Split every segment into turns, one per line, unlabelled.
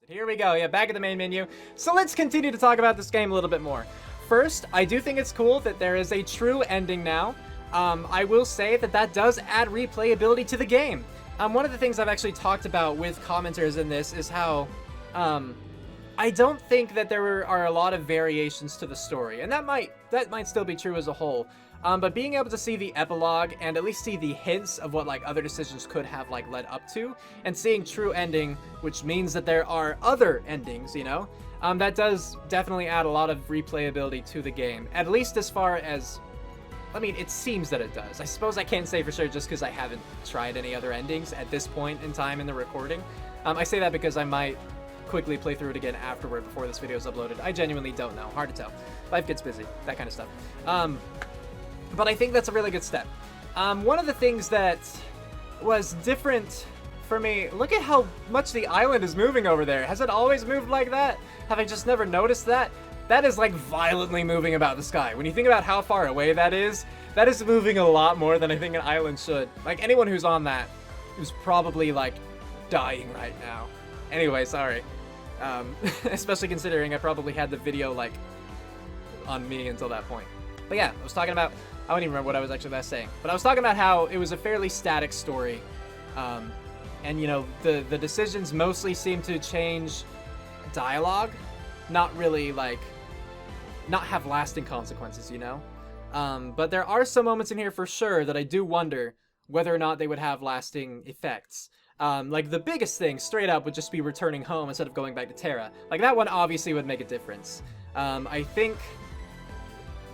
Here we go, yeah, back at the main menu. So let's continue to talk about this game a little bit more. First, I do think it's cool that there is a true ending now. I will say that does add replayability to the game. One of the things I've actually talked about with commenters in this is how I don't think that there are a lot of variations to the story, and that might still be true as a whole. But being able to see the epilogue and at least see the hints of what like other decisions could have like led up to, and seeing true ending, which means that there are other endings, you know, that does definitely add a lot of replayability to the game. At least as far as, I mean, it seems that it does. I suppose I can't say for sure just because I haven't tried any other endings at this point in time in the recording. I say that because I might quickly play through it again afterward before this video is uploaded. I genuinely don't know. Hard to tell. Life gets busy. That kind of stuff. But I think that's a really good step. One of the things that was different for me, look at how much the island is moving over there. Has it always moved like that? Have I just never noticed that? That is like violently moving about the sky. When you think about how far away that is moving a lot more than I think an island should. Like anyone who's on that is probably like dying right now. Anyway, sorry. Especially considering I probably had the video like on me until that point. But yeah, I was talking about, I don't even remember what I was actually last saying, but I was talking about how it was a fairly static story. And you know, the decisions mostly seem to change dialogue, not really like, not have lasting consequences, you know? But there are some moments in here for sure that I do wonder whether or not they would have lasting effects. Like the biggest thing straight up would just be returning home instead of going back to Terra. Like that one obviously would make a difference. I think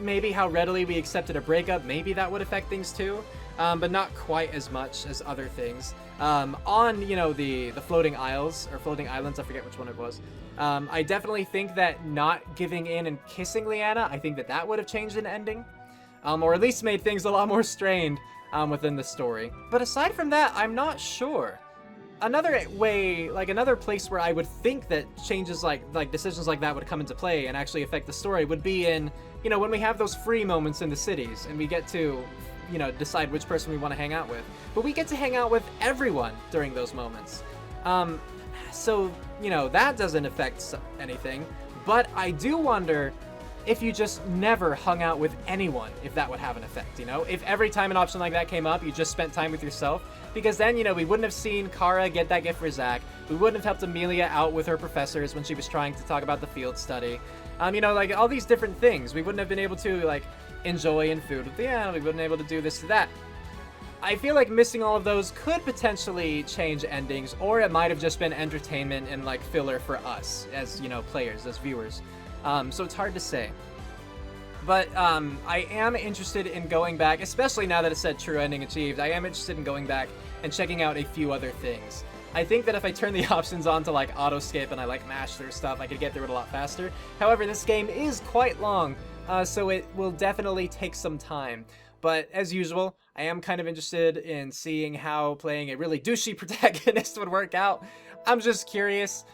maybe how readily we accepted a breakup, maybe that would affect things too, but not quite as much as other things. On, you know, the floating isles, or floating islands, I forget which one it was, I definitely think that not giving in and kissing Leanna, I think that would have changed an ending, or at least made things a lot more strained within the story. But aside from that, I'm not sure. Another way, like another place where I would think that changes like decisions like that would come into play and actually affect the story would be in, you know, when we have those free moments in the cities and we get to, you know, decide which person we want to hang out with. But we get to hang out with everyone during those moments. So, you know, that doesn't affect anything. But I do wonder if you just never hung out with anyone, if that would have an effect, you know? If every time an option like that came up, you just spent time with yourself, because then, you know, we wouldn't have seen Kara get that gift for Zach, we wouldn't have helped Amelia out with her professors when she was trying to talk about the field study, you know, like, all these different things. We wouldn't have been able to, like, enjoy in food with Leanna, we wouldn't have been able to do this to that. I feel like missing all of those could potentially change endings, or it might have just been entertainment and, like, filler for us, as, you know, players, as viewers. So it's hard to say. But I am interested in going back, especially now that it said true ending achieved, I am interested in going back and checking out a few other things. I think that if I turn the options on to like auto skip and I like mash through stuff, I could get through it a lot faster. However, this game is quite long, so it will definitely take some time. But as usual, I am kind of interested in seeing how playing a really douchey protagonist would work out. I'm just curious,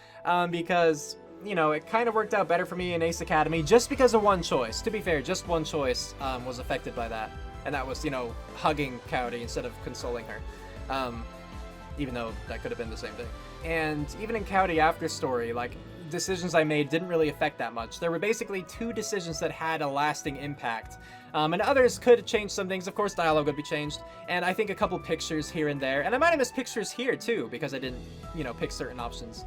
because, you know, it kind of worked out better for me in Ace Academy just because of one choice. To be fair, just one choice was affected by that. And that was, you know, hugging Coyote instead of consoling her. Even though that could have been the same thing. And even in Coyote After Story, like, decisions I made didn't really affect that much. There were basically two decisions that had a lasting impact. And others could change some things. Of course, dialogue would be changed. And I think a couple pictures here and there. And I might have missed pictures here, too, because I didn't, you know, pick certain options.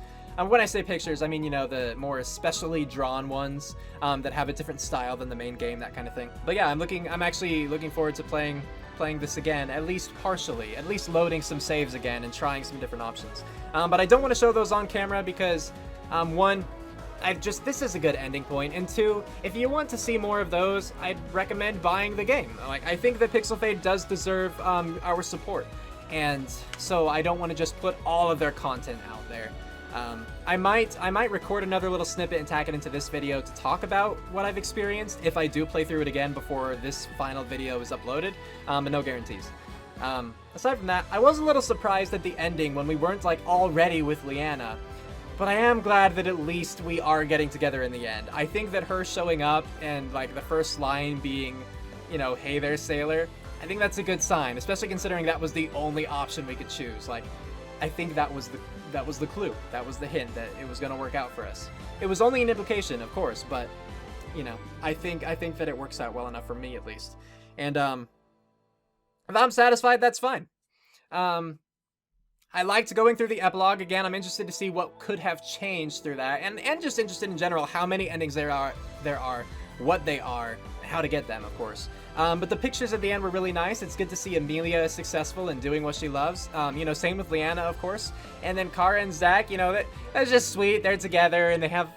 When I say pictures, I mean, you know, the more specially drawn ones that have a different style than the main game, that kind of thing. But yeah, I'm actually looking forward to playing this again, at least partially, at least loading some saves again and trying some different options. But I don't want to show those on camera because, one, this is a good ending point, and two, if you want to see more of those, I'd recommend buying the game. Like, I think that Pixel Fade does deserve our support, and so I don't want to just put all of their content out there. I might record another little snippet and tack it into this video to talk about what I've experienced if I do play through it again before this final video is uploaded, but no guarantees. Aside from that, I was a little surprised at the ending when we weren't like already with Leanna, but I am glad that at least we are getting together in the end. I think that her showing up and like the first line being, you know, "Hey there, sailor," I think that's a good sign, especially considering that was the only option we could choose. Like, I think that was the clue. That was the hint that it was going to work out for us. It was only an implication, of course, but you know, I think that it works out well enough for me at least. And if I'm satisfied, that's fine. I liked going through the epilogue. Again, I'm interested to see what could have changed through that, and just interested in general how many endings there are, what they are, how to get them, of course. But the pictures at the end were really nice. It's good to see Amelia successful and doing what she loves. You know, same with Leanna, of course. And then Kara and Zach, you know, that's just sweet. They're together and they have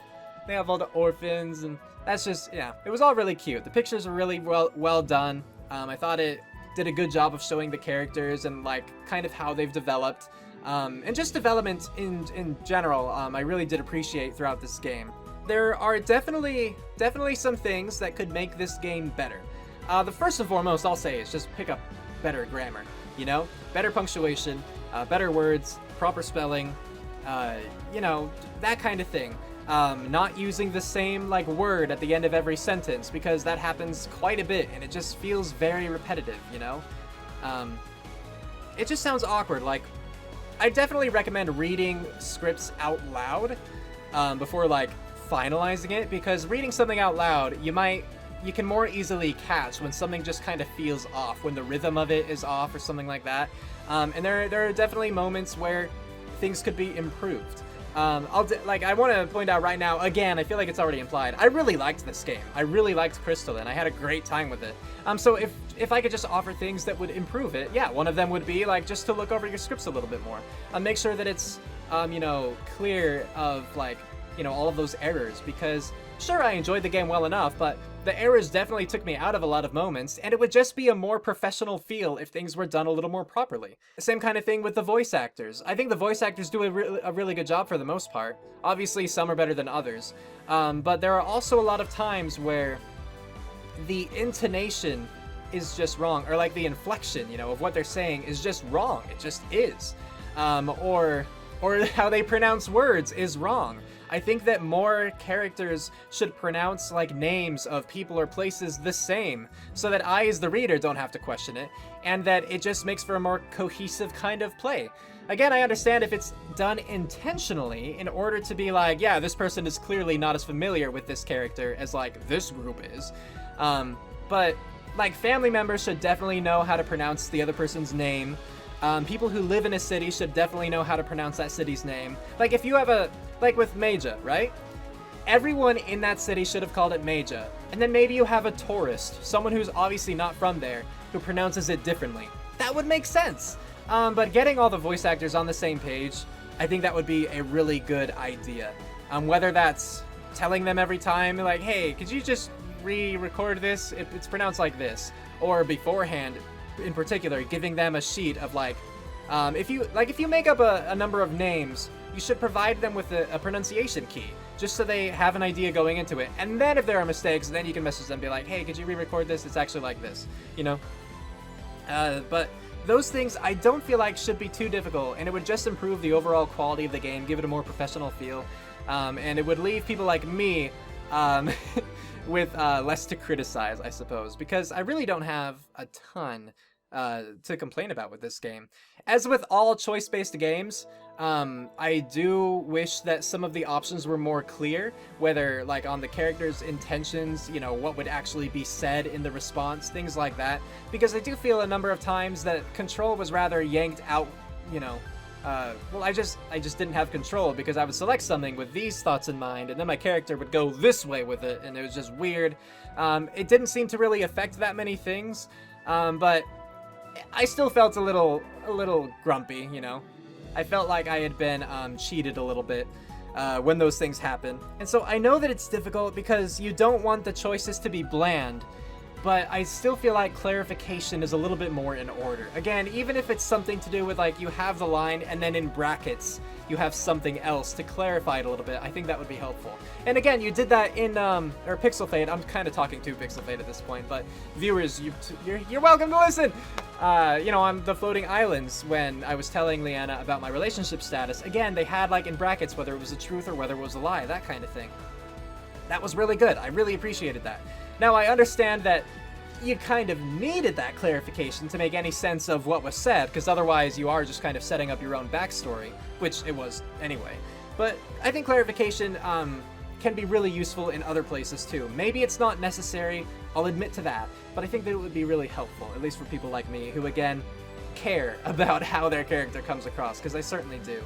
all the orphans, and that's just, yeah, it was all really cute. The pictures were really well done. I thought it did a good job of showing the characters and like kind of how they've developed. And just development in general, I really did appreciate throughout this game. There are definitely some things that could make this game better. The first and foremost I'll say is just pick up better grammar, you know? Better punctuation, better words, proper spelling, you know, that kind of thing. Not using the same like word at the end of every sentence, because that happens quite a bit and it just feels very repetitive, you know? It just sounds awkward. Like, I definitely recommend reading scripts out loud before like finalizing it, because reading something out loud, you can more easily catch when something just kind of feels off, when the rhythm of it is off or something like that. And there are definitely moments where things could be improved. I want to point out right now, again, I feel like it's already implied, I really liked this game. I really liked Crystalline. I had a great time with it. So if I could just offer things that would improve it, yeah, one of them would be like just to look over your scripts a little bit more. Make sure that it's, you know, clear of like, you know, all of those errors, because sure, I enjoyed the game well enough, but the errors definitely took me out of a lot of moments, and it would just be a more professional feel if things were done a little more properly. Same kind of thing with the voice actors. I think the voice actors do a really good job for the most part. Obviously, some are better than others, but there are also a lot of times where the intonation is just wrong, or like the inflection, you know, of what they're saying is just wrong. It just is. Or how they pronounce words is wrong. I think that more characters should pronounce like names of people or places the same, so that I as the reader don't have to question it, and that it just makes for a more cohesive kind of play. Again, I understand if it's done intentionally in order to be like, yeah, this person is clearly not as familiar with this character as like this group is. But like family members should definitely know how to pronounce the other person's name. People who live in a city should definitely know how to pronounce that city's name. Like if you have like with Meja, right? Everyone in that city should have called it Meja. And then maybe you have a tourist, someone who's obviously not from there, who pronounces it differently. That would make sense. But getting all the voice actors on the same page, I think that would be a really good idea. Whether that's telling them every time, like, hey, could you just re-record this? It's pronounced like this. Or beforehand, in particular, giving them a sheet of like, if you make up a number of names, you should provide them with a pronunciation key, just so they have an idea going into it. And then if there are mistakes, then you can message them and be like, hey, could you re-record this? It's actually like this, you know? But those things I don't feel like should be too difficult, and it would just improve the overall quality of the game, give it a more professional feel, and it would leave people like me with less to criticize, I suppose, because I really don't have a ton to complain about with this game. As with all choice-based games, I do wish that some of the options were more clear, whether like on the character's intentions, you know, what would actually be said in the response, things like that, because I do feel a number of times that control was rather yanked out, you know, well, I just didn't have control, because I would select something with these thoughts in mind, and then my character would go this way with it, and it was just weird. It didn't seem to really affect that many things, but I still felt a little grumpy, you know. I felt like I had been cheated a little bit when those things happen. And so I know that it's difficult because you don't want the choices to be bland, but I still feel like clarification is a little bit more in order. Again, even if it's something to do with like you have the line and then in brackets you have something else to clarify it a little bit, I think that would be helpful. And again, you did that in or Pixel Fade. I'm kind of talking to Pixel Fade at this point, but viewers, you're welcome to listen. You know, on the floating islands, when I was telling Leanna about my relationship status, again, they had like in brackets whether it was the truth or whether it was a lie, that kind of thing. That was really good. I really appreciated that. Now, I understand that you kind of needed that clarification to make any sense of what was said, because otherwise you are just kind of setting up your own backstory, which it was anyway. But I think clarification can be really useful in other places too. Maybe it's not necessary, I'll admit to that, but I think that it would be really helpful, at least for people like me, who again, care about how their character comes across, because I certainly do.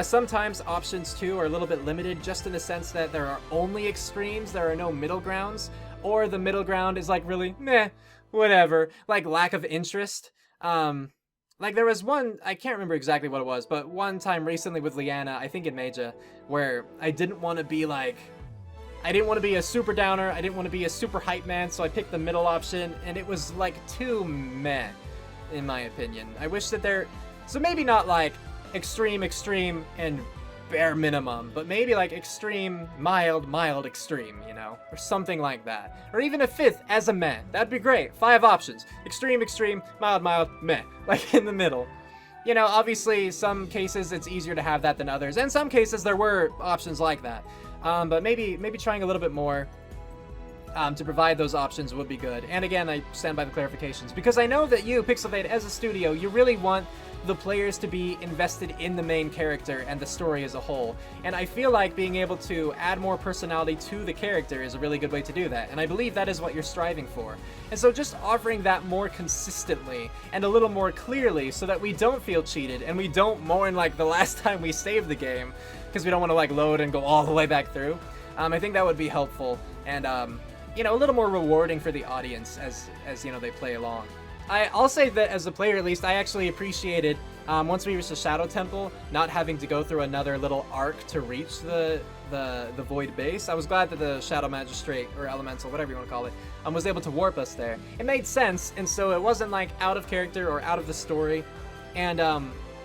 Sometimes options too are a little bit limited, just in the sense that there are only extremes, there are no middle grounds, or the middle ground is like really meh, whatever, like lack of interest. Like there was one, I can't remember exactly what it was, but one time recently with Liana, I think in Meija, where I didn't want to be like, I didn't want to be a super downer, I didn't want to be a super hype man, so I picked the middle option, and it was like too meh, in my opinion. I wish that so maybe not like extreme, and bare minimum, but maybe like extreme, mild, extreme, you know, or something like that. Or even a fifth as a meh. That'd be great. 5 options. Extreme, mild, meh. Like in the middle. You know, obviously some cases it's easier to have that than others. And some cases there were options like that. But maybe trying a little bit more to provide those options would be good. And again, I stand by the clarifications, because I know that you, Pixelfade, as a studio, you really want the players to be invested in the main character and the story as a whole. And I feel like being able to add more personality to the character is a really good way to do that. And I believe that is what you're striving for. And so just offering that more consistently and a little more clearly, so that we don't feel cheated and we don't mourn like the last time we saved the game, because we don't want to like load and go all the way back through. I think that would be helpful and you know, a little more rewarding for the audience as you know, they play along. I'll say that as a player, at least, I actually appreciated, once we reached the Shadow Temple, not having to go through another little arc to reach the Void base. I was glad that the Shadow Magistrate, or Elemental, whatever you want to call it, was able to warp us there. It made sense, and so it wasn't, like, out of character or out of the story. And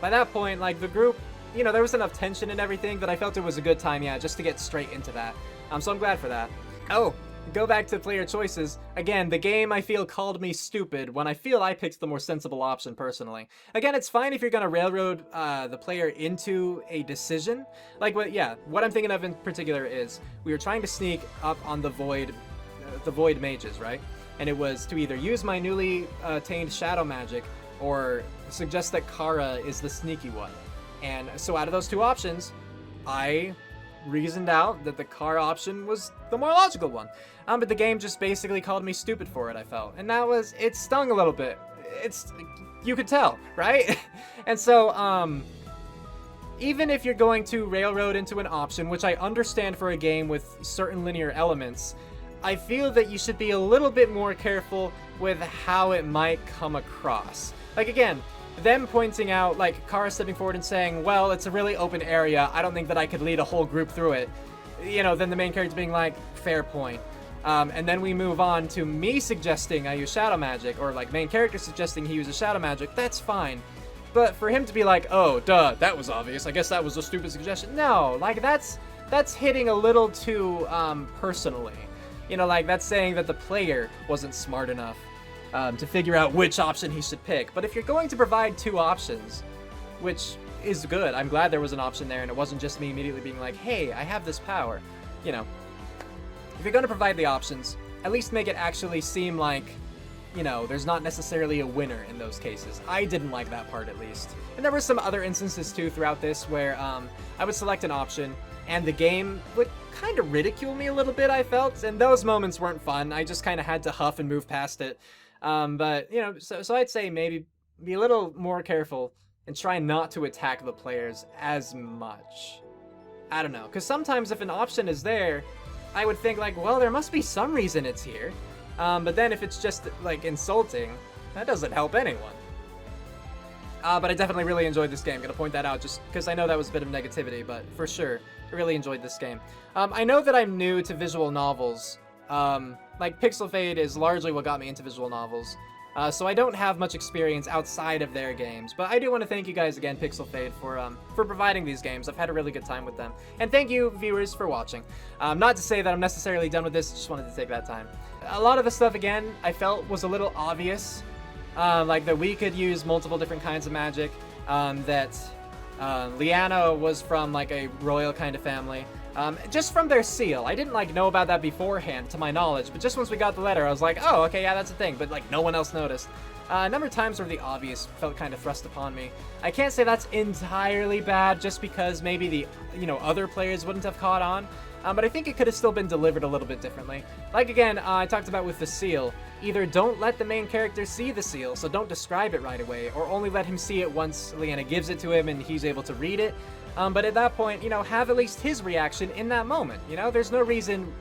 by that point, like, the group, you know, there was enough tension and everything that I felt it was a good time, yeah, just to get straight into that. So I'm glad for that. Oh! Go back to player choices. Again, the game, I feel, called me stupid when I feel I picked the more sensible option, personally. Again, it's fine if you're gonna railroad the player into a decision. Like, what I'm thinking of in particular is, we were trying to sneak up on the Void mages, right? And it was to either use my newly attained shadow magic, or suggest that Kara is the sneaky one. And so out of those two options, I reasoned out that the car option was the more logical one. But the game just basically called me stupid for it, I felt. And it stung a little bit. You could tell, right? And so, even if you're going to railroad into an option, which I understand for a game with certain linear elements, I feel that you should be a little bit more careful with how it might come across. Like, again, them pointing out, like, Kara stepping forward and saying, well, it's a really open area, I don't think that I could lead a whole group through it. You know, then the main character being like, fair point. And then we move on to me suggesting I use shadow magic, or like main character suggesting he uses shadow magic, that's fine. But for him to be like, oh, duh, that was obvious, I guess that was a stupid suggestion. No, like, that's hitting a little too, personally. You know, like, that's saying that the player wasn't smart enough to figure out which option he should pick. But if you're going to provide 2 options, which is good, I'm glad there was an option there and it wasn't just me immediately being like, hey, I have this power. You know, if you're going to provide the options, at least make it actually seem like, you know, there's not necessarily a winner in those cases. I didn't like that part, at least. And there were some other instances too throughout this where I would select an option and the game would kind of ridicule me a little bit, I felt, and those moments weren't fun. I just kind of had to huff and move past it. But, you know, so I'd say maybe be a little more careful and try not to attack the players as much. I don't know, because sometimes if an option is there, I would think like, well, there must be some reason it's here. But then if it's just, like, insulting, that doesn't help anyone. But I definitely really enjoyed this game. Gonna point that out just because I know that was a bit of negativity, but for sure, I really enjoyed this game. I know that I'm new to visual novels. Like, Pixel Fade is largely what got me into visual novels. So I don't have much experience outside of their games, but I do want to thank you guys again, Pixel Fade, for providing these games. I've had a really good time with them. And thank you, viewers, for watching. Not to say that I'm necessarily done with this, just wanted to take that time. A lot of the stuff, again, I felt was a little obvious. Like that we could use multiple different kinds of magic, that Liana was from like a royal kind of family, Just from their seal. I didn't like know about that beforehand, to my knowledge, but just once we got the letter, I was like, oh, okay, yeah, that's a thing, but like no one else noticed. A number of times where the obvious felt kind of thrust upon me. I can't say that's entirely bad, just because maybe the, other players wouldn't have caught on. But I think it could have still been delivered a little bit differently. Like, again, I talked about with the seal. Either don't let the main character see the seal, so don't describe it right away, or only let him see it once Leanna gives it to him and he's able to read it. But at that point, have at least his reaction in that moment. There's no reason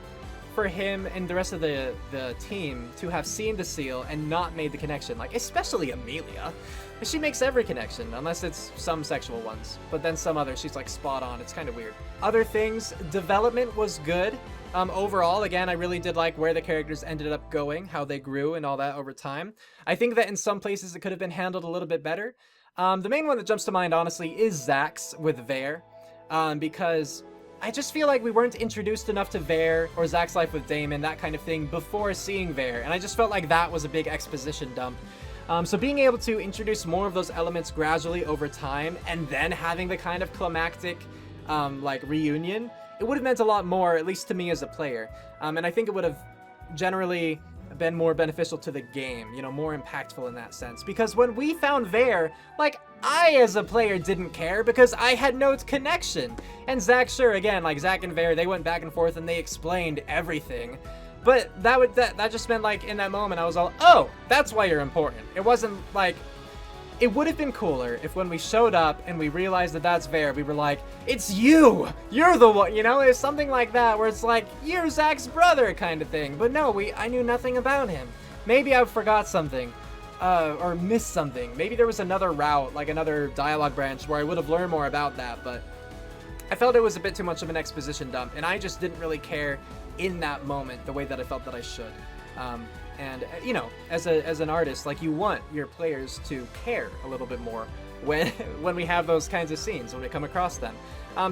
for him and the rest of the team to have seen the seal and not made the connection. Like, especially Amelia. She makes every connection, unless it's some sexual ones. But then some others, she's like spot on. It's kind of weird. Other things, development was good. Overall, again, I really did like where the characters ended up going, how they grew and all that over time. I think that in some places it could have been handled a little bit better. The main one that jumps to mind, honestly, is Zack's with Vare. Because I just feel like we weren't introduced enough to Vare or Zack's life with Damon, that kind of thing, before seeing Vare. And I just felt like that was a big exposition dump. So being able to introduce more of those elements gradually over time, and then having the kind of climactic, reunion, it would have meant a lot more, at least to me as a player. And I think it would have generally been more beneficial to the game, more impactful in that sense. Because when we found Vare, I as a player didn't care because I had no connection. And Zack, sure, again, Zack and Vare, they went back and forth and they explained everything. But that just meant, in that moment, I was all, oh, that's why you're important. It wasn't, it would have been cooler if when we showed up and we realized that that's Vare, we were like, it's you! You're the one, It's something like that, where it's like, you're Zack's brother kind of thing. But no, I knew nothing about him. Maybe I forgot something, or missed something. Maybe there was another route, another dialogue branch, where I would have learned more about that, but I felt it was a bit too much of an exposition dump, and I just didn't really care in that moment the way that I felt that I should. And as an artist, you want your players to care a little bit more when we have those kinds of scenes, when we come across them.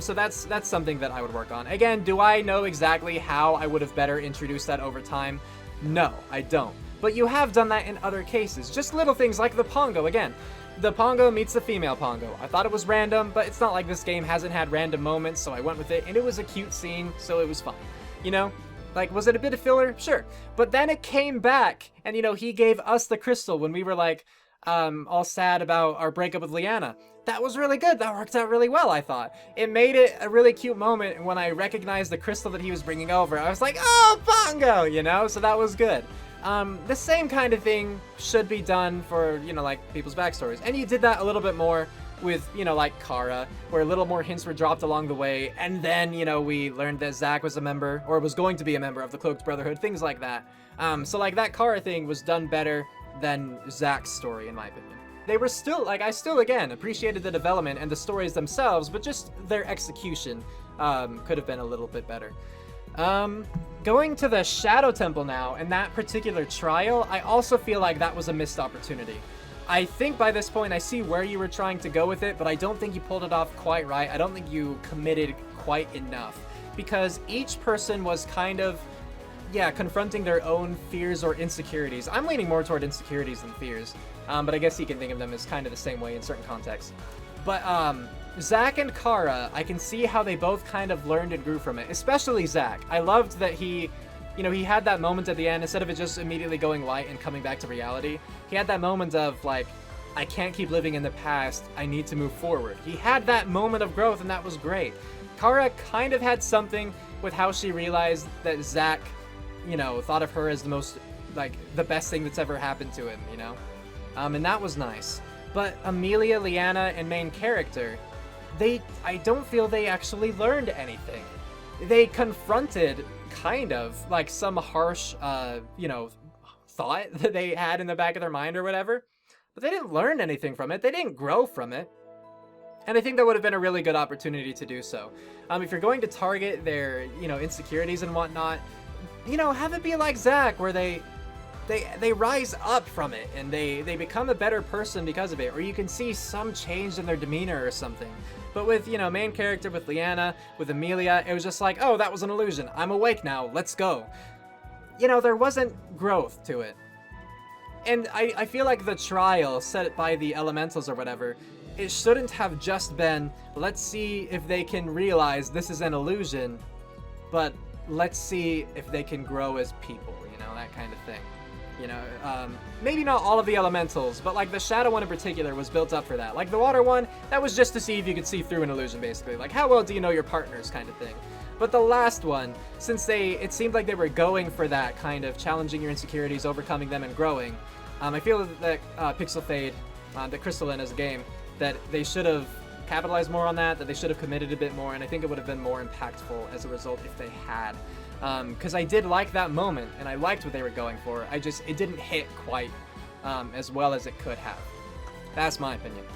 So that's something that I would work on. Again, do I know exactly how I would have better introduced that over time? No, I don't. But you have done that in other cases. Just little things like the Pongo. Again, the Pongo meets the female Pongo. I thought it was random, but it's not like this game hasn't had random moments, so I went with it, and it was a cute scene, so it was fine. Was it a bit of filler? Sure. But then it came back, and, he gave us the crystal when we were, all sad about our breakup with Leanna. That was really good. That worked out really well, I thought. It made it a really cute moment, and when I recognized the crystal that he was bringing over, I was like, oh, Pongo, so that was good. The same kind of thing should be done for, people's backstories. And you did that a little bit more with, Kara, where a little more hints were dropped along the way, and then, we learned that Zack was a member, or was going to be a member of the Cloaked Brotherhood, things like that. So, that Kara thing was done better than Zack's story, in my opinion. They were still, I still, again, appreciated the development and the stories themselves, but just their execution could have been a little bit better. Going to the Shadow Temple now, and that particular trial, I also feel like that was a missed opportunity. I think by this point I see where you were trying to go with it, but I don't think you pulled it off quite right. I don't think you committed quite enough, because each person was kind of, confronting their own fears or insecurities. I'm leaning more toward insecurities than fears, but I guess you can think of them as kind of the same way in certain contexts. But Zack and Kara, I can see how they both kind of learned and grew from it, especially Zack. I loved that he had that moment at the end, instead of it just immediately going light and coming back to reality. He had that moment of, I can't keep living in the past, I need to move forward. He had that moment of growth, and that was great. Kara kind of had something with how she realized that Zack, thought of her as the most, the best thing that's ever happened to him, and that was nice. But Amelia, Leanna, and main character, I don't feel they actually learned anything. They confronted kind of some harsh thought that they had in the back of their mind or whatever, but they didn't learn anything from it. They didn't grow from it, and I think that would have been a really good opportunity to do so. If you're going to target their insecurities and whatnot, have it be like Zack, where they rise up from it and they become a better person because of it, or you can see some change in their demeanor or something. But with, main character, with Leanna, with Amelia, it was just like, oh, that was an illusion. I'm awake now. Let's go. There wasn't growth to it. And I feel like the trial set by the elementals or whatever, it shouldn't have just been, let's see if they can realize this is an illusion but let's see if they can grow as people, you know, that kind of thing. You know, maybe not all of the elementals, but like the shadow one in particular was built up for that. Like the water one, that was just to see if you could see through an illusion, basically. Like, how well do you know your partners kind of thing. But the last one, since it seemed like they were going for that kind of challenging your insecurities, overcoming them, and growing, I feel that Pixel Fade, that Crystalline as a game, that they should have capitalized more on that they should have committed a bit more, and I think it would have been more impactful as a result if they had. Because I did like that moment, and I liked what they were going for. It didn't hit quite as well as it could have. That's my opinion.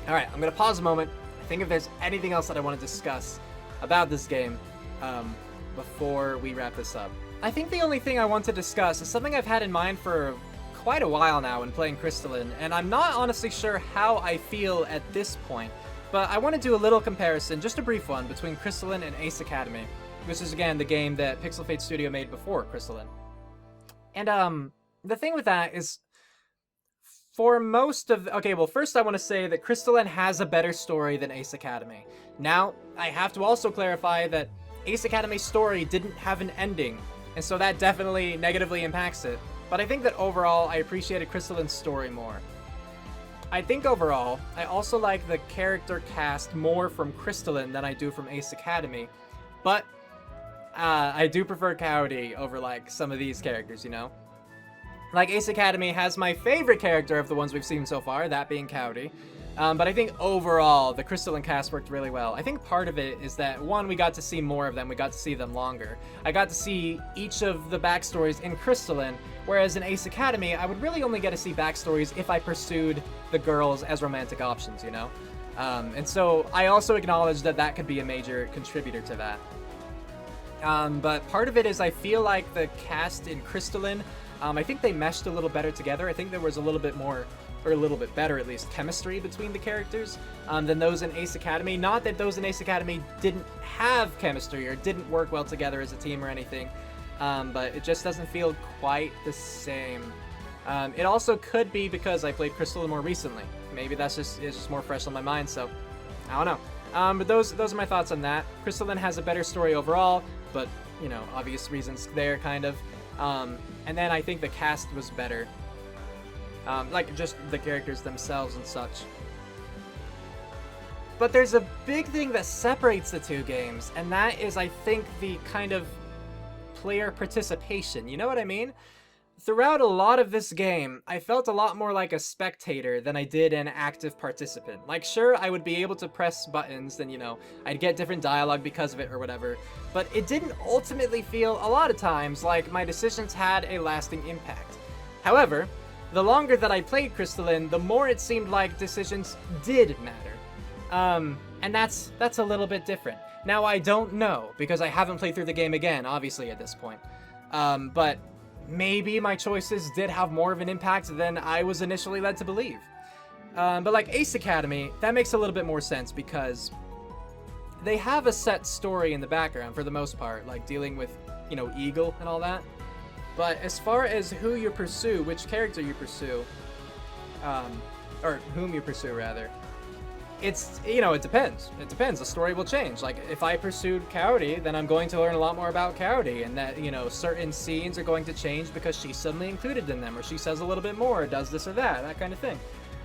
Alright, I'm going to pause a moment. I think if there's anything else that I want to discuss about this game before we wrap this up. I think the only thing I want to discuss is something I've had in mind for quite a while now when playing Crystalline, and I'm not honestly sure how I feel at this point, but I want to do a little comparison, just a brief one, between Crystalline and Ace Academy. This is, again, the game that Pixel Fate Studio made before Crystalline. And the thing with that is, for most of... Okay, well, first I want to say that Crystalline has a better story than Ace Academy. Now, I have to also clarify that Ace Academy's story didn't have an ending, and so that definitely negatively impacts it. But I think that overall, I appreciated Crystalline's story more. I think overall, I also like the character cast more from Crystalline than I do from Ace Academy. But I do prefer Coyote over, like, some of these characters, you know? Like, Ace Academy has my favorite character of the ones we've seen so far, that being Coyote. But I think overall, the Crystalline cast worked really well. I think part of it is that, one, we got to see more of them, we got to see them longer. I got to see each of the backstories in Crystalline, whereas in Ace Academy, I would really only get to see backstories if I pursued the girls as romantic options, you know? And so I also acknowledge that that could be a major contributor to that. But part of it is I feel like the cast in Crystalline, I think they meshed a little better together. I think there was a little bit more, or a little bit better at least, chemistry between the characters than those in Ace Academy. Not that those in Ace Academy didn't have chemistry or didn't work well together as a team or anything, but it just doesn't feel quite the same. It also could be because I played Crystalline more recently. Maybe it's just more fresh on my mind, so I don't know. But those are my thoughts on that. Crystalline has a better story overall, but, you know, obvious reasons there, kind of. And then I think the cast was better. Like, just the characters themselves and such. But there's a big thing that separates the two games, and that is, I think, the kind of player participation. You know what I mean? Throughout a lot of this game, I felt a lot more like a spectator than I did an active participant. Like, sure, I would be able to press buttons, and, you know, I'd get different dialogue because of it or whatever, but it didn't ultimately feel, a lot of times, like my decisions had a lasting impact. However, the longer that I played Crystalline, the more it seemed like decisions did matter. And that's a little bit different. Now, I don't know, because I haven't played through the game again, obviously, at this point. But maybe my choices did have more of an impact than I was initially led to believe. But like Ace Academy, that makes a little bit more sense because they have a set story in the background for the most part, like dealing with, you know, Eagle and all that. But as far as who you pursue, which character you pursue, or whom you pursue rather, it's, you know, it depends. It depends. The story will change. Like, if I pursued Coyote, then I'm going to learn a lot more about Coyote, and that, you know, certain scenes are going to change because she's suddenly included in them, or she says a little bit more, or does this or that kind of thing.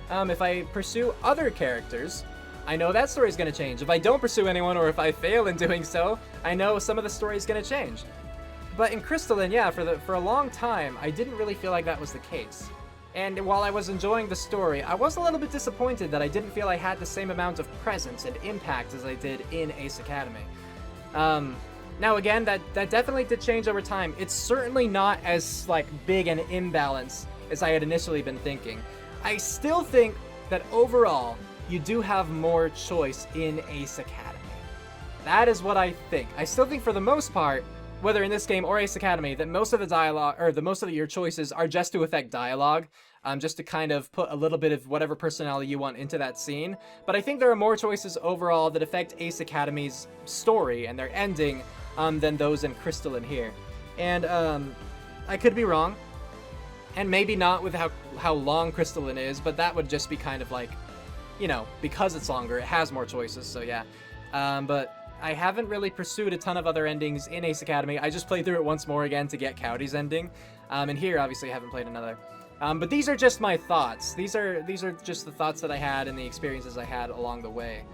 If I pursue other characters, I know that story's going to change. If I don't pursue anyone, or if I fail in doing so, I know some of the story's going to change. But in Crystalline, yeah, for a long time, I didn't really feel like that was the case. And while I was enjoying the story, I was a little bit disappointed that I didn't feel I had the same amount of presence and impact as I did in Ace Academy. Now again, that definitely did change over time. It's certainly not as, like, big an imbalance as I had initially been thinking. I still think that overall, you do have more choice in Ace Academy. That is what I think. I still think for the most part, whether in this game or Ace Academy, that most of the dialogue, or most of your choices are just to affect dialogue, just to kind of put a little bit of whatever personality you want into that scene. But I think there are more choices overall that affect Ace Academy's story and their ending than those in Crystalline here. And I could be wrong, and maybe not with how long Crystalline is, but that would just be kind of like, you know, because it's longer, it has more choices, so yeah. But I haven't really pursued a ton of other endings in Ace Academy. I just played through it once more again to get Cowdy's ending. And here, obviously, I haven't played another. But these are just my thoughts. These are just the thoughts that I had and the experiences I had along the way.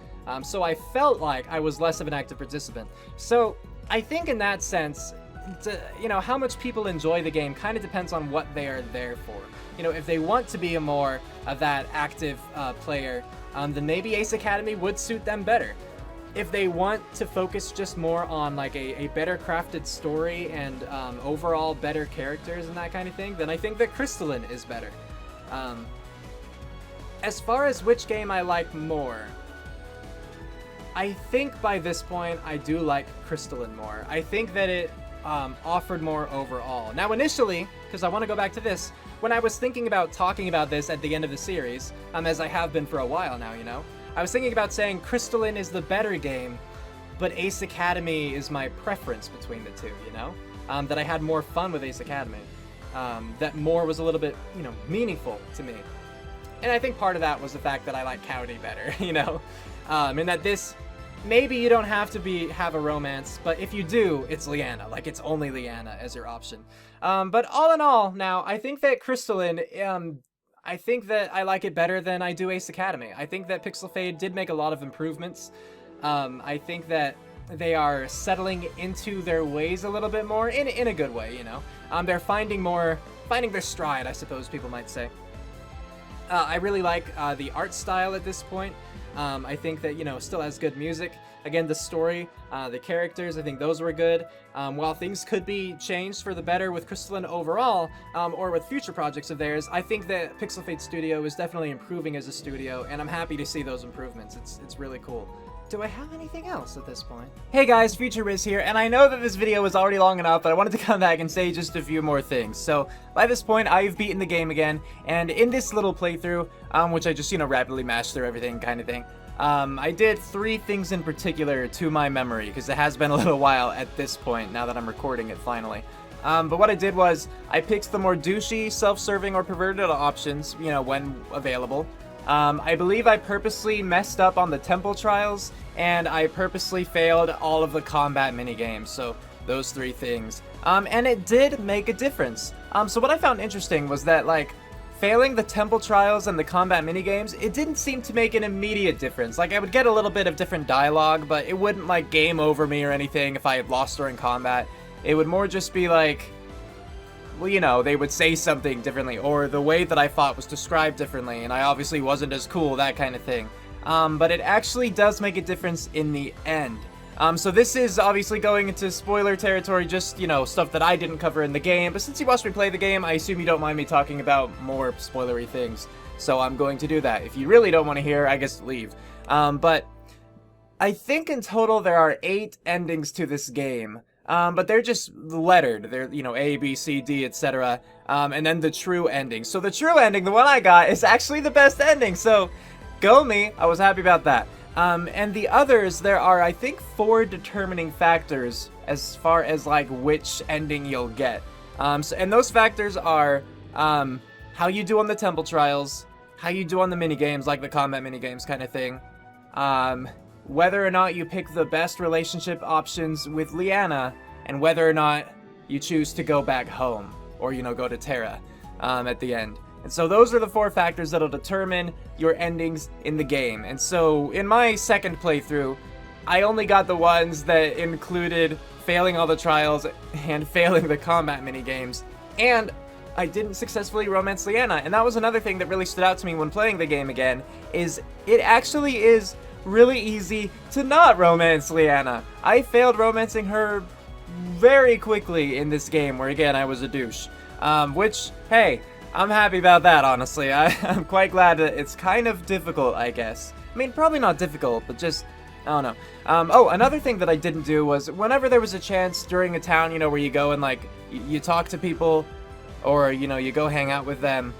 So I felt like I was less of an active participant. So I think in that sense, how much people enjoy the game kind of depends on what they are there for. If they want to be a more of that active player, then maybe Ace Academy would suit them better. If they want to focus just more on like a better crafted story and overall better characters and that kind of thing, then I think that Crystalline is better. As far as which game I like more, I think by this point I do like Crystalline more. I think that it offered more overall. Now initially, because I want to go back to this, when I was thinking about talking about this at the end of the series, as I have been for a while now, I was thinking about saying Crystalline is the better game, but Ace Academy is my preference between the two, that I had more fun with Ace Academy, that more was a little bit, meaningful to me. And I think part of that was the fact that I like Cowdy better, and that this, maybe you don't have to have a romance, but if you do, it's Leanna. Like, it's only Leanna as your option. But all in all, now, I think that Crystalline, I think that I like it better than I do Ace Academy. I think that Pixel Fade did make a lot of improvements. I think that they are settling into their ways a little bit more, in a good way, They're finding their stride, I suppose people might say. I really like the art style at this point. I think that, still has good music. Again, the story, the characters, I think those were good. While things could be changed for the better with Crystalline overall, or with future projects of theirs, I think that Pixel Fade Studio is definitely improving as a studio, and I'm happy to see those improvements. It's really cool. Do I have anything else at this point? Hey guys, Future Riz here, and I know that this video was already long enough, but I wanted to come back and say just a few more things. So, by this point, I've beaten the game again, and in this little playthrough, which I just, rapidly mashed through everything kind of thing, I did 3 things in particular to my memory, because it has been a little while at this point, now that I'm recording it finally. But what I did was, I picked the more douchey, self-serving, or perverted options, when available. I believe I purposely messed up on the temple trials, and I purposely failed all of the combat minigames, so those 3 things. And it did make a difference. So what I found interesting was that, failing the temple trials and the combat minigames, it didn't seem to make an immediate difference. I would get a little bit of different dialogue, but it wouldn't, game over me or anything if I had lost during combat. It would more just be well, they would say something differently, or the way that I fought was described differently, and I obviously wasn't as cool, that kind of thing. But it actually does make a difference in the end. So this is obviously going into spoiler territory, just, stuff that I didn't cover in the game, but since you watched me play the game, I assume you don't mind me talking about more spoilery things, so I'm going to do that. If you really don't want to hear, I guess leave. But I think in total there are 8 endings to this game. But they're just lettered. They're, A, B, C, D, etc. And then the true ending. So the true ending, the one I got, is actually the best ending. So, go me. I was happy about that. And the others, there are, I think, 4 determining factors as far as, which ending you'll get. And those factors are, how you do on the temple trials, how you do on the minigames, like the combat minigames kind of thing, whether or not you pick the best relationship options with Leanna, and whether or not you choose to go back home, or, go to Terra, at the end. And so those are the 4 factors that'll determine your endings in the game. And so, in my second playthrough, I only got the ones that included failing all the trials and failing the combat minigames, and I didn't successfully romance Leanna. And that was another thing that really stood out to me when playing the game again, is it actually is really easy to not romance Leanna. I failed romancing her very quickly in this game, where again I was a douche. Which, hey, I'm happy about that, honestly. I'm quite glad that it's kind of difficult, I guess. I mean, probably not difficult, but just, I don't know. Oh, another thing that I didn't do was, whenever there was a chance during a town, where you go and, you talk to people, or, you go hang out with them,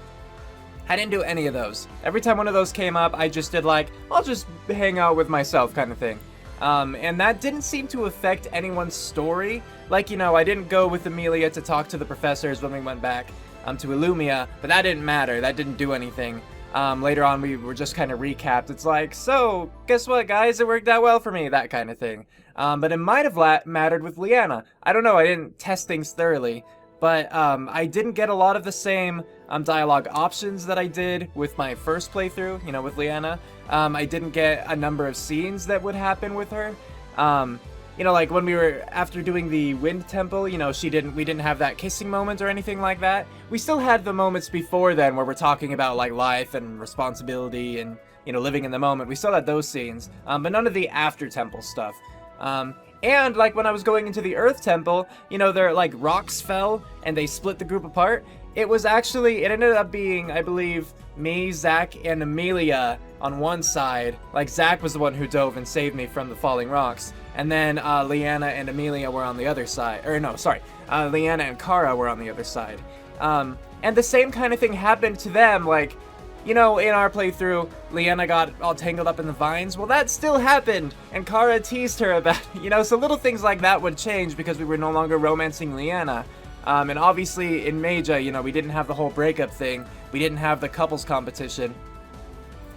I didn't do any of those. Every time one of those came up, I just did I'll just hang out with myself kind of thing. And that didn't seem to affect anyone's story. I didn't go with Amelia to talk to the professors when we went back to Illumia, but that didn't matter. That didn't do anything. Later on, we were just kind of recapped. It's so, guess what, guys? It worked out well for me, that kind of thing. But it might have mattered with Leanna. I don't know, I didn't test things thoroughly. But I didn't get a lot of the same dialogue options that I did with my first playthrough, you know, with Leanna. I didn't get a number of scenes that would happen with her. You know, like when we were, after doing the Wind Temple, you know, we didn't have that kissing moment or anything like that. We still had the moments before then where we're talking about, like, life and responsibility and, you know, living in the moment. We still had those scenes, but none of the after temple stuff. And, like, when I was going into the Earth Temple, you know, like, rocks fell and they split the group apart. It ended up being, I believe, me, Zach, and Amelia on one side. Like, Zach was the one who dove and saved me from the falling rocks. And then Leanna and Amelia were on the other side. Or no, sorry. Leanna and Kara were on the other side. And the same kind of thing happened to them. Like, you know, in our playthrough, Leanna got all tangled up in the vines. Well, that still happened. And Kara teased her about it. You know, so little things like that would change because we were no longer romancing Leanna. And obviously in Meja, you know, we didn't have the whole breakup thing. We didn't have the couples competition.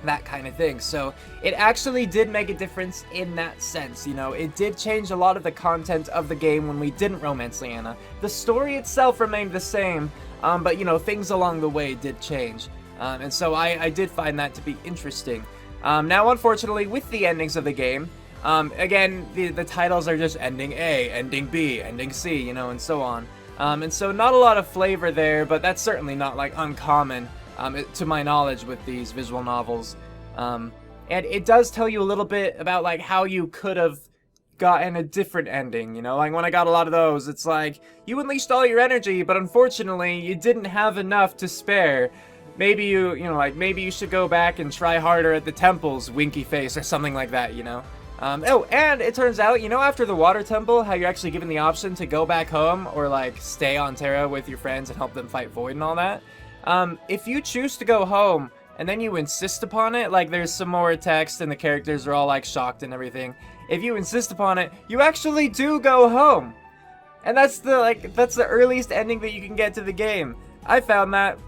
That kind of thing. So it actually did make a difference in that sense. You know, it did change a lot of the content of the game when we didn't romance Leanna. The story itself remained the same, but, you know, things along the way did change. And so I did find that to be interesting. Now, unfortunately, with the endings of the game, again, the titles are just ending A, ending B, ending C, you know, and so on. And so not a lot of flavor there, but that's certainly not, like, uncommon, to my knowledge, with these visual novels. And it does tell you a little bit about, like, how you could have gotten a different ending, you know? Like, when I got a lot of those, it's like, you unleashed all your energy, but unfortunately, you didn't have enough to spare. Maybe you know, like, maybe you should go back and try harder at the temples, winky face, or something like that, you know? Oh, and it turns out, you know, after the water temple, how you're actually given the option to go back home or, like, stay on Terra with your friends and help them fight Void and all that. If you choose to go home and then you insist upon it, like, there's some more text and the characters are all, like, shocked and everything. If you insist upon it, you actually do go home. And that's the earliest ending that you can get to the game. I found that.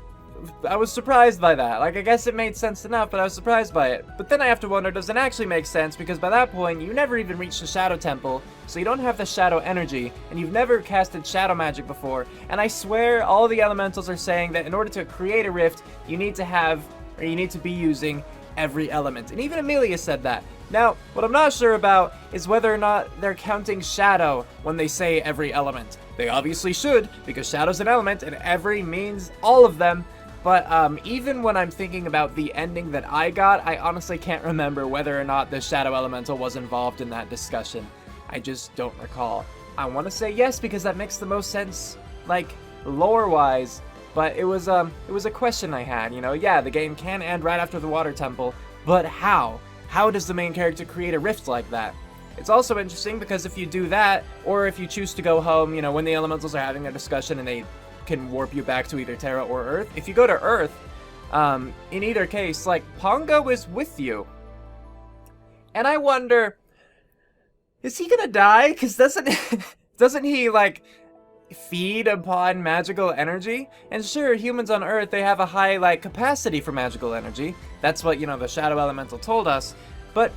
I was surprised by that. Like, I guess it made sense enough, but I was surprised by it. But then I have to wonder, does it actually make sense? Because by that point, you never even reached the Shadow Temple, so you don't have the Shadow energy, and you've never casted Shadow Magic before. And I swear all the elementals are saying that in order to create a rift, you need to be using every element. And even Amelia said that. Now, what I'm not sure about is whether or not they're counting Shadow when they say every element. They obviously should, because Shadow's an element, and every means all of them. But even when I'm thinking about the ending that I got, I honestly can't remember whether or not the Shadow Elemental was involved in that discussion. I just don't recall. I want to say yes because that makes the most sense, like, lore-wise. But it was a question I had, you know. Yeah, the game can end right after the Water Temple, but how? How does the main character create a rift like that? It's also interesting because if you do that, or if you choose to go home, you know, when the elementals are having a discussion and they can warp you back to either Terra or Earth. If you go to Earth, in either case, like, Pongo is with you. And I wonder, is he gonna die? Because doesn't he, like, feed upon magical energy? And sure, humans on Earth, they have a high, like, capacity for magical energy. That's what, you know, the Shadow Elemental told us. But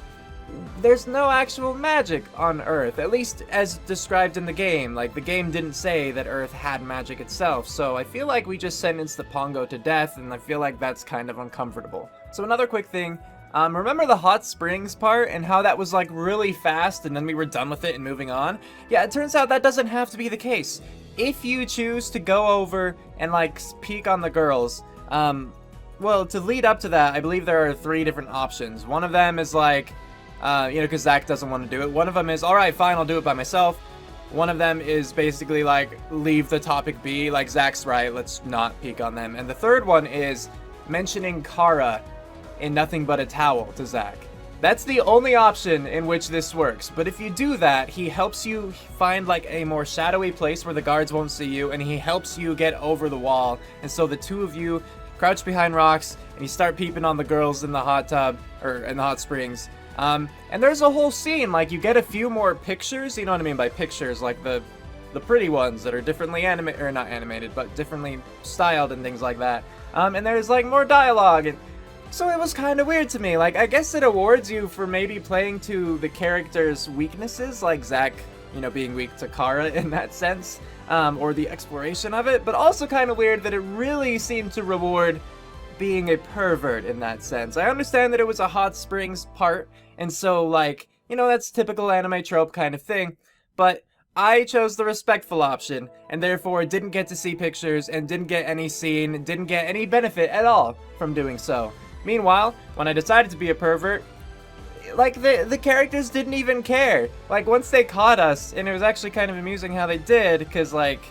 there's no actual magic on Earth, at least as described in the game. Like, the game didn't say that Earth had magic itself, so I feel like we just sentenced the Pongo to death, and I feel like that's kind of uncomfortable. So another quick thing, remember the hot springs part and how that was, like, really fast and then we were done with it and moving on? Yeah, it turns out that doesn't have to be the case. If you choose to go over and, like, peek on the girls, well, to lead up to that, I believe there are 3 different options. One of them is, like, you know, because Zach doesn't want to do it. One of them is, alright, fine, I'll do it by myself. One of them is basically, like, leave the topic be, like, Zach's right, let's not peek on them. And the third one is mentioning Kara in Nothing But a Towel to Zach. That's the only option in which this works. But if you do that, he helps you find, like, a more shadowy place where the guards won't see you, and he helps you get over the wall. And so the two of you crouch behind rocks, and you start peeping on the girls in the hot tub, or in the hot springs. And there's a whole scene, like, you get a few more pictures, you know what I mean by pictures, like the pretty ones that are differently animated, or not animated, but differently styled and things like that. And there's, like, more dialogue, and So it was kind of weird to me. Like, I guess it awards you for maybe playing to the character's weaknesses, like Zack, you know, being weak to Kara in that sense, or the exploration of it, but also kind of weird that it really seemed to reward being a pervert in that sense. I understand that it was a hot springs part, and so, like, you know, that's typical anime trope kind of thing, but I chose the respectful option, and therefore didn't get to see pictures, and didn't get any scene, didn't get any benefit at all from doing so. Meanwhile, when I decided to be a pervert, like, the characters didn't even care. Like, once they caught us, and it was actually kind of amusing how they did, because, like,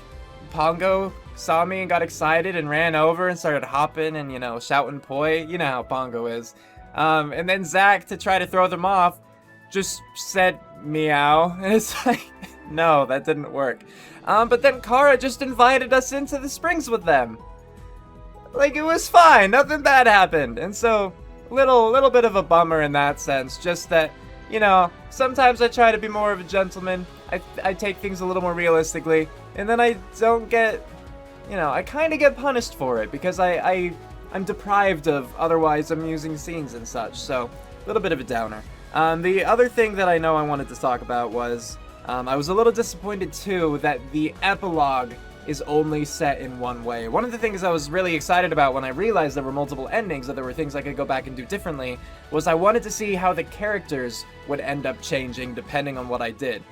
Pongo saw me and got excited and ran over and started hopping and, you know, shouting poi. You know how Pongo is. And then Zack, to try to throw them off, just said meow. And it's like, no, that didn't work. But then Kara just invited us into the springs with them. Like, it was fine, nothing bad happened. And so, little bit of a bummer in that sense, just that, you know, sometimes I try to be more of a gentleman. I take things a little more realistically, and then I don't get, you know, I kind of get punished for it, because I'm deprived of otherwise amusing scenes and such, so, a little bit of a downer. The other thing that I know I wanted to talk about was, I was a little disappointed too that the epilogue is only set in one way. One of the things I was really excited about when I realized there were multiple endings, that there were things I could go back and do differently, was I wanted to see how the characters would end up changing depending on what I did.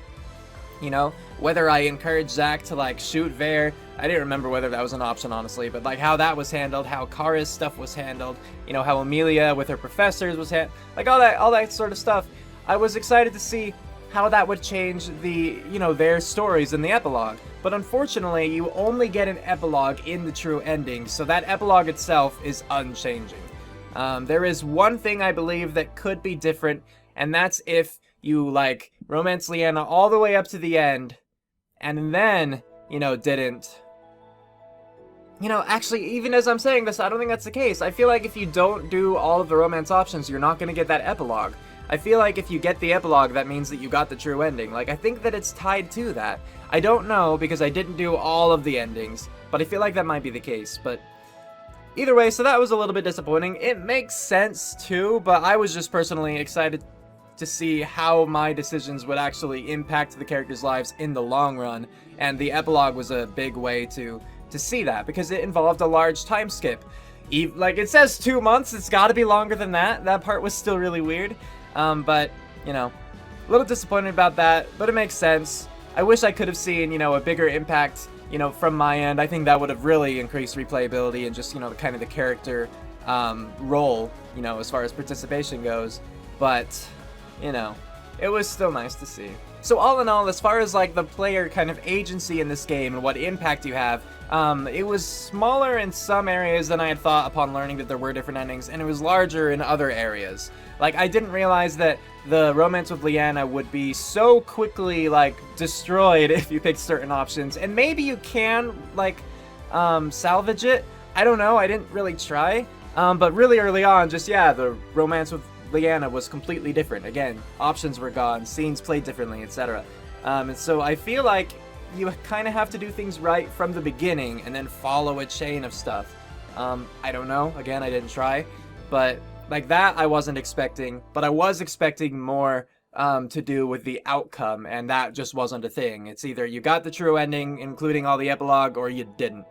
You know, whether I encouraged Zack to, like, shoot Vare, I didn't remember whether that was an option, honestly, but, like, how that was handled, how Kara's stuff was handled, you know, how Amelia with her professors was like, all that sort of stuff. I was excited to see how that would change the, you know, their stories in the epilogue. But unfortunately, you only get an epilogue in the true ending, so that epilogue itself is unchanging. There is one thing I believe that could be different, and that's if you, like, romance Leanna all the way up to the end, and then, you know, didn't. You know, actually, even as I'm saying this, I don't think that's the case. I feel like if you don't do all of the romance options, you're not going to get that epilogue. I feel like if you get the epilogue, that means that you got the true ending. Like, I think that it's tied to that. I don't know, because I didn't do all of the endings, but I feel like that might be the case. But either way, so that was a little bit disappointing. It makes sense, too, but I was just personally excited to see how my decisions would actually impact the characters' lives in the long run, and the epilogue was a big way to see that, because it involved a large time skip. Like, it says 2 months, it's gotta be longer than that. That part was still really weird. But, you know, a little disappointed about that, but it makes sense. I wish I could have seen, you know, a bigger impact, you know, from my end. I think that would have really increased replayability and just, you know, kind of the character role, you know, as far as participation goes. But, you know, it was still nice to see. So all in all, as far as, like, the player kind of agency in this game and what impact you have, it was smaller in some areas than I had thought upon learning that there were different endings, and it was larger in other areas. Like, I didn't realize that the romance with Leanna would be so quickly, like, destroyed if you picked certain options, and maybe you can, like, salvage it. I don't know, I didn't really try, but really early on, just, yeah, the romance with Leanna was completely different. Again, options were gone, scenes played differently, etc. And so I feel like you kind of have to do things right from the beginning and then follow a chain of stuff. I don't know, again, I didn't try, but like that I wasn't expecting, but I was expecting more to do with the outcome, and that just wasn't a thing. It's either you got the true ending, including all the epilogue, or you didn't.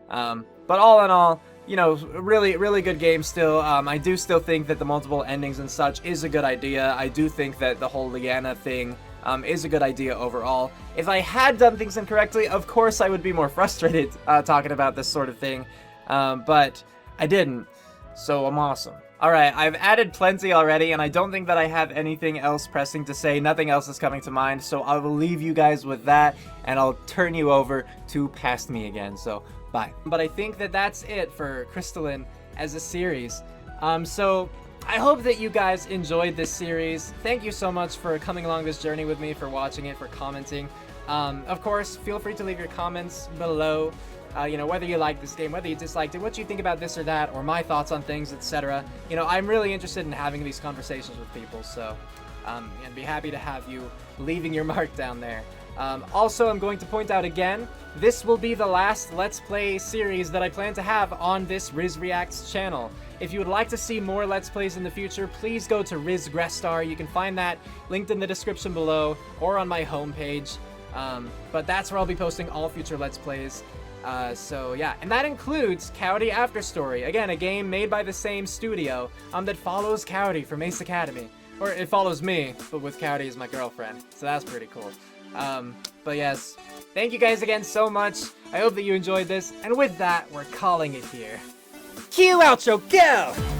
But all in all, you know, really good game still. I do still think that the multiple endings and such is a good idea. I do think that the whole Leanna thing is a good idea overall. If I had done things incorrectly, of course I would be more frustrated talking about this sort of thing, but I didn't, so I'm awesome. Alright, I've added plenty already, and I don't think that I have anything else pressing to say. Nothing else is coming to mind, so I will leave you guys with that, and I'll turn you over to Past Me again, so bye. But I think that that's it for Crystalline as a series. So I hope that you guys enjoyed this series. Thank you so much for coming along this journey with me, for watching it, for commenting. Of course, feel free to leave your comments below. You know, whether you like this game, whether you disliked it, what you think about this or that, or my thoughts on things, etc. You know, I'm really interested in having these conversations with people, so and be happy to have you leaving your mark down there. Also, I'm going to point out again, this will be the last Let's Play series that I plan to have on this Riz Reacts channel. If you would like to see more Let's Plays in the future, please go to Riz Grestar. You can find that linked in the description below or on my homepage. But that's where I'll be posting all future Let's Plays. So yeah, and that includes Cowdy After Story. Again, a game made by the same studio that follows Cowdy from Ace Academy. Or it follows me, but with Cowdy as my girlfriend. So that's pretty cool. But yes, thank you guys again so much. I hope that you enjoyed this. And with that, we're calling it here. Cue outro, go!